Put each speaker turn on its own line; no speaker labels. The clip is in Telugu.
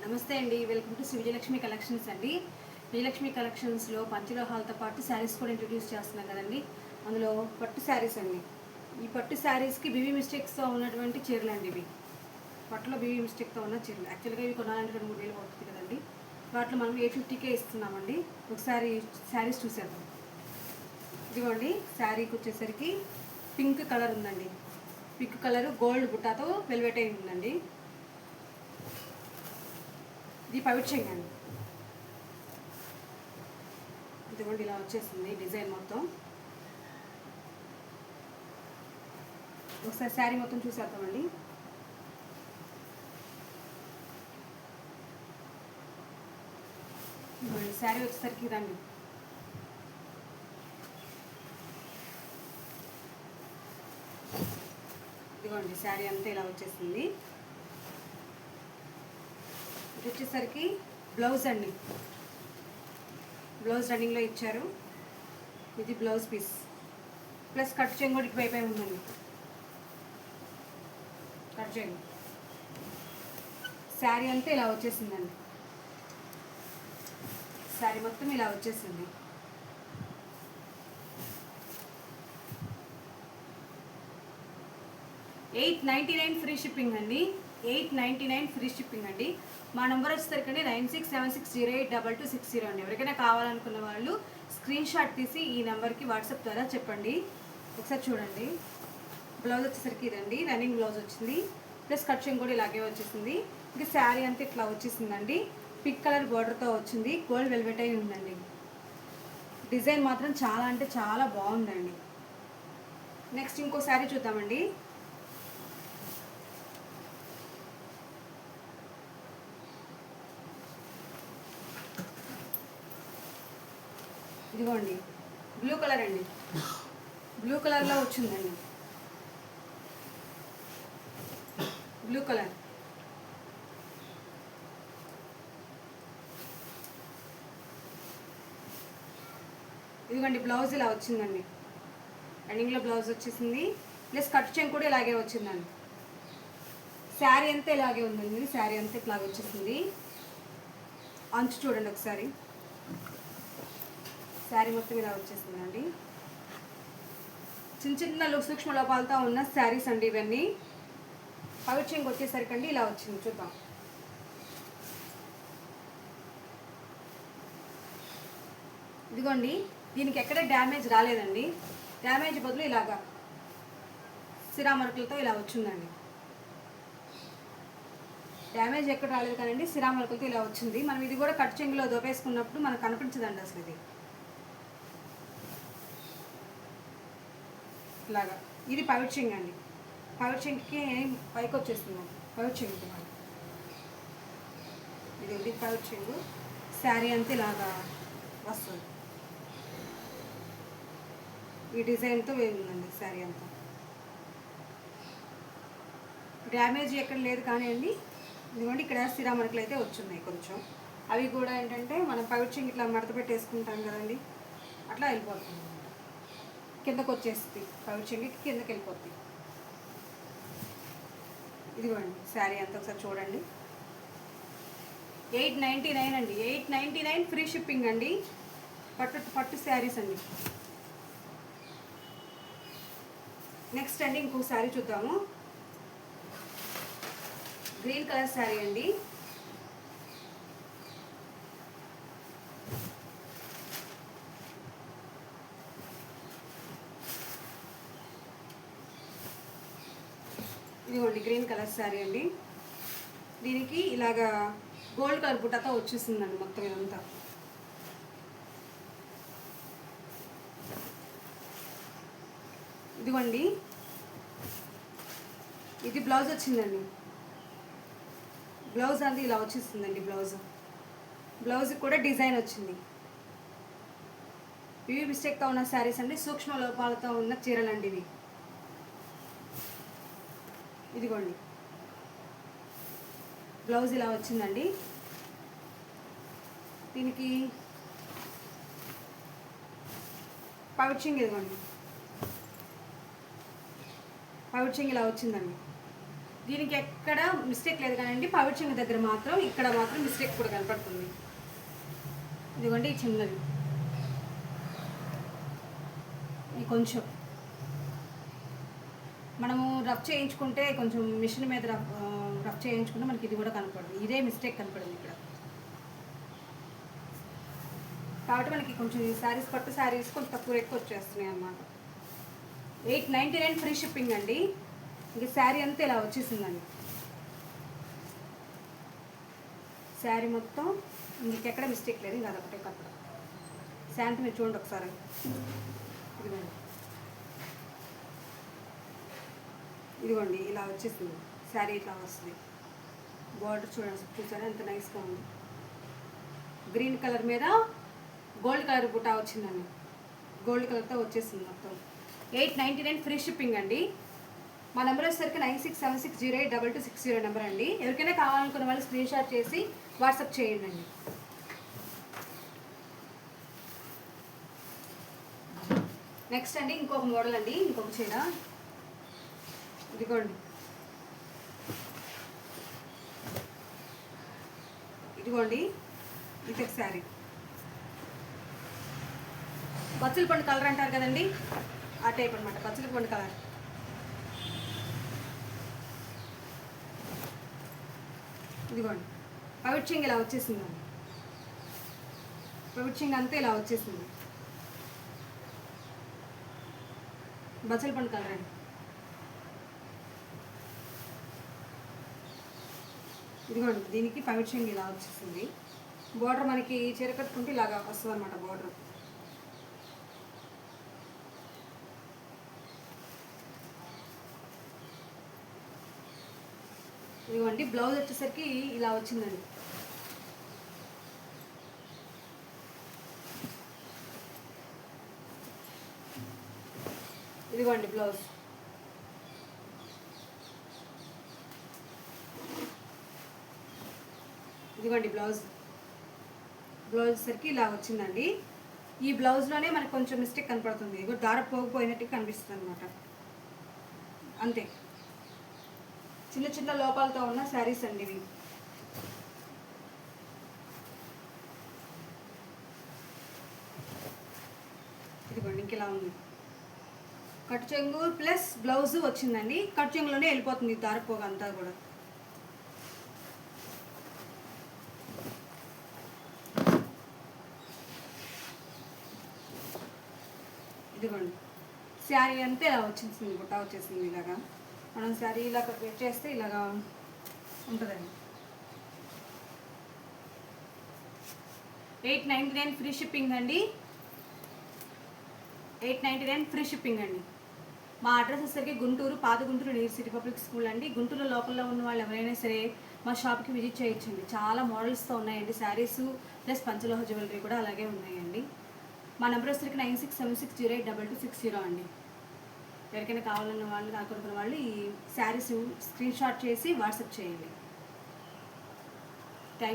నమస్తే అండి, welcome to Sri Vijayalakshmi collections అండి. విజయలక్ష్మి కలెక్షన్స్లో పంచలోహాలతో పాటు శారీస్ కూడా ఇంట్రడ్యూస్ చేస్తున్నాం కదండి. అందులో పట్టు శారీస్ అండి. ఈ పట్టు శారీస్కి బీవీ మిస్టేక్స్తో ఉన్నటువంటి చీరలు అండి. ఇవి పట్టులో బీవీ మిస్టేక్తో ఉన్న చీరలు. యాక్చువల్గా ఇవి కొనాలంటే 2-3 వేలు పడుతుంది కదండి. వాటిలో మనం 850కే ఇస్తున్నామండి. ఒకసారి శారీస్ చూసేద్దాం. ఇదిగోండి, శారీకి వచ్చేసరికి పింక్ కలర్ ఉందండి. పింక్ కలర్ గోల్డ్ బుట్టాతో వెల్వెట్ అయి ఉందండి. ఇది పవిత్రంగా అండి. ఇదిగోండి, ఇలా వచ్చేసింది డిజైన్ మొత్తం. ఒకసారి శారీ మొత్తం చూసేద్దామండి. శారీ వచ్చేసరికి రండి. ఇదిగోండి, శారీ అంతా ఇలా వచ్చేసింది. ఇది వచ్చేసరికి బ్లౌజ్ అండి. బ్లౌజ్ రన్నింగ్లో ఇచ్చారు. ఇది బ్లౌజ్ పీస్ ప్లస్ కట్ చెంగు కూడా ఇటువైపే ఉందండి. కట్ చెంగు శారీ అంతా ఇలా వచ్చేసిందండి. శారీ మొత్తం ఇలా వచ్చేసింది. $899 ఫ్రీ షిప్పింగ్ అండి. $899 ఫ్రీ షిప్పింగ్ అండి. మా నెంబర్ వచ్చేసరికి 9676082260 అండి. ఎవరికైనా కావాలనుకున్న వాళ్ళు స్క్రీన్ షాట్ తీసి ఈ నెంబర్కి వాట్సాప్ ద్వారా చెప్పండి. ఒకసారి చూడండి. బ్లౌజ్ వచ్చేసరికి ఇదండి, రన్నింగ్ బ్లౌజ్ వచ్చింది. ప్లస్ కట్చింగ్ కూడా ఇలాగే వచ్చేసింది. ఇంకా శారీ అంతా ఇట్లా వచ్చేసిందండి. పింక్ కలర్ బార్డర్తో వచ్చింది. గోల్డ్ వెల్వెట్ అయి ఉందండి. డిజైన్ మాత్రం చాలా అంటే చాలా బాగుందండి. నెక్స్ట్ ఇంకో శారీ చూద్దామండి. ఇదిగోండి, బ్లూ కలర్ అండి. బ్లూ కలర్లో వచ్చిందండి. బ్లూ కలర్ ఇదిగోండి, బ్లౌజ్ ఇలా వచ్చిందండి. రన్నింగ్లో బ్లౌజ్ వచ్చేసింది. ప్లస్ కట్ చెంగు కూడా ఇలాగే వచ్చిందండి. శారీ అంతా ఇలాగే ఉందండి. శారీ అంతా ఇట్లాగే వచ్చేసింది. అంచు చూడండి ఒకసారి. శారీ మొత్తం ఇలా వచ్చేసిందండి. చిన్న చిన్న సూక్ష్మ లోపాలతో ఉన్న శారీస్ అండి ఇవన్నీ. పవిత్రంగా వచ్చేసరికి అండి ఇలా వచ్చింది. చూద్దాం. ఇదిగోండి, దీనికి ఎక్కడ డ్యామేజ్ రాలేదండి. డ్యామేజ్ బదులు ఇలాగా సిరామరకులతో ఇలా వచ్చిందండి. డ్యామేజ్ ఎక్కడ రాలేదు కానండి, సిరామరకులతో ఇలా వచ్చింది. మనం ఇది కూడా కట్ చెంగులో దోపేసుకున్నప్పుడు మనకు కనిపించదండి అసలు. ఇది ఇలాగా. ఇది పవిట్ చెంగు అండి. పవిట్ చెంగుకి పైకి వచ్చేస్తుంది. పవిట్ చెంగుకి ఇది పవిట్ చెంగు. శారీ అంతా ఇలాగా వస్తుంది. ఈ డిజైన్తో వేయిందండి శారీ అంతా. డ్యామేజ్ ఎక్కడ లేదు కానీ అండి. ఇదిగోండి, ఇక్కడ సిరామరకులు అయితే వచ్చున్నాయి కొంచెం. అవి కూడా ఏంటంటే మనం పవిట్ చెంగు ఇట్లా మడత పెట్టేసుకుంటాం కదండి, అట్లా వెళ్ళిపోతుంది. కిందకు వచ్చేస్తుంది. పవిట్ చెంగుకి కిందకి వెళ్ళిపోతుంది. ఇదిగోండి, శారీ అంతా ఒకసారి చూడండి. $899 అండి. $899 ఫ్రీ షిప్పింగ్ అండి. పట్టు శారీస్ అండి. నెక్స్ట్ అండి ఇంకో శారీ చూద్దాము. గ్రీన్ కలర్ శారీ అండి. ఇదిగోండి, గ్రీన్ కలర్ శారీ అండి. దీనికి ఇలాగా గోల్డ్ కలర్ బుట్టతో వచ్చేసిందండి మొత్తం ఇదంతా. ఇదిగోండి, ఇది బ్లౌజ్ వచ్చిందండి. బ్లౌజ్ అంతా ఇలా వచ్చేస్తుందండి. బ్లౌజ్ కూడా డిజైన్ వచ్చింది. ఇవి మిస్టేక్తో ఉన్న శారీస్ అండి. సూక్ష్మ లోపాలతో ఉన్న చీరలండి ఇవి. ఇదిగోండి, బ్లౌజ్ ఇలా వచ్చిందండి. దీనికి పవిట్ చెంగు ఇదిగోండి. పవిట్ చెంగు ఇలా వచ్చిందండి. దీనికి ఎక్కడ మిస్టేక్ లేదు కానండి, పవిట్ చెంగు దగ్గర మాత్రం ఇక్కడ మాత్రం మిస్టేక్ కూడా కనపడుతుంది. ఇదిగోండి ఈ చిన్నది కొంచెం మనము రఫ్ చేయించుకుంటే కొంచెం మిషన్ మీద రఫ్ చేయించుకుంటే మనకి ఇది కూడా కనపడదు, ఇదే మిస్టేక్ కనపడింది ఇక్కడ. కాబట్టి మనకి కొంచెం ఈ శారీస్ పట్టు శారీస్ కొంచెం తక్కువ రేట్కి వచ్చేస్తున్నాయి అన్నమాట. 899 ఫ్రీ షిప్పింగ్ అండి. ఇంక శారీ అంతా ఇలా వచ్చేసిందండి. శారీ మొత్తం ఇంకెక్కడ మిస్టేక్ లేదు, ఇంకా అదొకటే కప్పడం. శాంతి మీరు చూడండి ఒకసారి, ఇదిగోండి ఇలా వచ్చేసింది శారీ, ఇట్లా వస్తుంది. బార్డర్ చూసారా ఎంత నైస్గా ఉంది. గ్రీన్ కలర్ మీద గోల్డ్ కలర్ బుటా వచ్చిందండి, గోల్డ్ కలర్తో వచ్చేసింది మొత్తం. 899 ఫ్రీ షిప్పింగ్ అండి. మా నెంబర్ వచ్చేసరికి 9676082260 నెంబర్ అండి. ఎవరికైనా కావాలనుకున్న వాళ్ళు స్క్రీన్ షాట్ చేసి వాట్సాప్ చేయండి అండి. నెక్స్ట్ అండి ఇంకొక మోడల్ అండి, ఇంకొక చీర. ఇదిగోండి, ఇదిగోండి ఇది ఒక శారీ. బచ్చుల పండు కలర్ అంటారు కదండి, ఆ టైప్ అనమాట, బచ్చుల పండు కలర్. ఇదిగోండి పవిట్ చెంగు ఇలా వచ్చేసిందండి, పవిట్ చెంగు అంతా ఇలా వచ్చేసింది. బచ్చల పండు కలర్ అండి. ఇదిగోండి దీనికి పవిట్ చెంగు ఇలా వచ్చేసింది. బార్డర్ మనకి చీర కట్టుకుంటే ఇలాగా వస్తుంది అనమాట బార్డర్. ఇదిగోండి బ్లౌజ్ వచ్చేసరికి ఇలా వచ్చిందండి. ఇదిగోండి బ్లౌజ్. ఇదిగోండి బ్లౌజ్, బ్లౌజ్ వచ్చేసరికి ఇలా వచ్చిందండి. ఈ బ్లౌజ్లోనే మనకు కొంచెం మిస్టేక్ కనపడుతుంది, ఇదిగో దార పోగిపోయినట్టు కనిపిస్తుంది అనమాట, అంతే. చిన్న చిన్న లోపాలతో ఉన్న శారీస్ అండి ఇవి. ఇదిగోండి ఇంక ఇలా ఉంది. కట్ చెంగు ప్లస్ బ్లౌజ్ వచ్చిందండి. కట్ చెంగులోనే వెళ్ళిపోతుంది దారపోగ అంతా కూడా. ఇదిగోండి శారీ అంతా ఇలా వచ్చేసింది, బుట్ట వచ్చేసింది. ఇలాగా మనం శారీ ఇలా కట్ చేస్తే ఇలాగా ఉంటుందండి. 899 ఫ్రీ షిప్పింగ్ అండి. 899 ఫ్రీ షిప్పింగ్ అండి. మా అడ్రస్ వచ్చేసరికి గుంటూరు, పాత గుంటూరు నీర్ సిటీ పబ్లిక్ స్కూల్ అండి. గుంటూరు లోకల్లో ఉన్న వాళ్ళు ఎవరైనా సరే మా షాప్కి విజిట్ చేయొచ్చండి. చాలా మోడల్స్తో ఉన్నాయండి శారీస్ ప్లస్ పంచలోహ జ్యువెలరీ కూడా అలాగే ఉన్నాయండి. మా నెంబర్ వచ్చేసరికి 9676082260 అండి. ఎవరికైనా కావాలన్న వాళ్ళు, కావాలనుకున్న వాళ్ళు ఈ శారీస్ స్క్రీన్ షాట్ చేసి వాట్సాప్ చేయండి.